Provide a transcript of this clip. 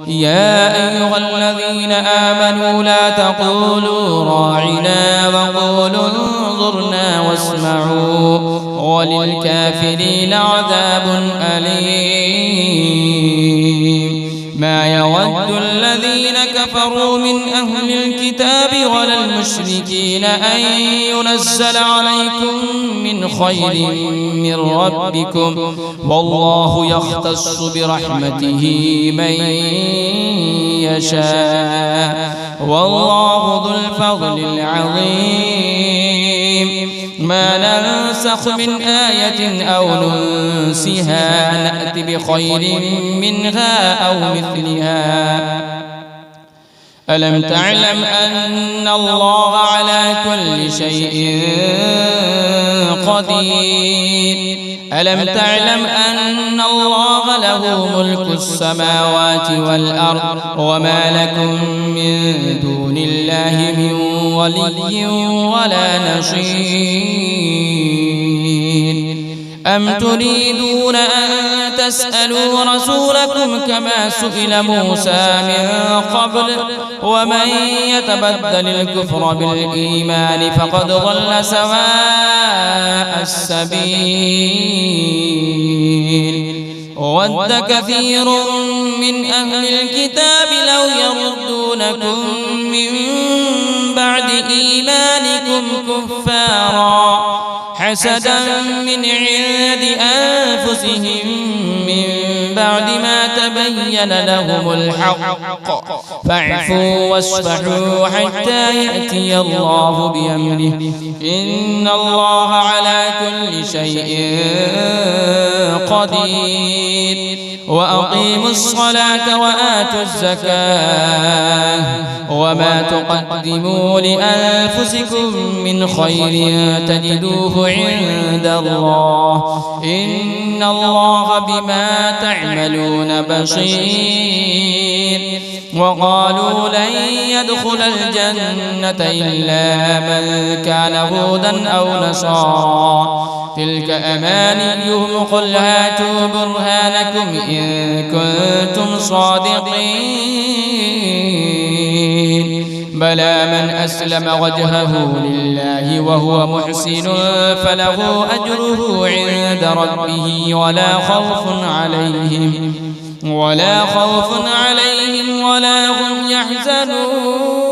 يا أيها الذين آمنوا لا تقولوا راعنا وقولوا انظرنا واسمعوا وللكافرين عذاب أليم. ما يود الذين كفروا من أهل الكتاب ولا المشركين أن ينزل عليكم من خير من ربكم والله يختص برحمته من يشاء والله ذو الفضل العظيم. ما ننسخ من آية أو ننسها نأت بخير منها أو مثلها. ألم تعلم أن الله على كل شيء قدير؟ ألم تعلم أن الله له ملك السماوات والأرض وما لكم من دون الله من ولي ولا نصير؟ أم تريدون أن تسألوا رسولكم كما سئل موسى من قبل ومن يتبدل الكفر بالإيمان فقد ضل سواء السبيل. ود كثير من أهل الكتاب لو يردونكم من بعد إيمانكم كفارا حسدا من عند أنفسهم من بعد ما تبين لهم الحق فاعفوا واصفحوا حتى يأتي الله بأمره إن الله على كل شيء قدير. وأقيموا الصلاة وآتوا الزكاة وما تقدموا لأنفسكم من خير تجدوه عند الله إن الله بما تعملون بصير. وقالوا لن يدخل الجنة إلا من كان هودا أو نصارى تلك أمانيهم قل هاتوا برهانكم إن كنتم صادقين. بلى من أسلم وجهه لله وهو محسن فله أجره عند ربه ولا خوف عليهم ولا هم يحزنون.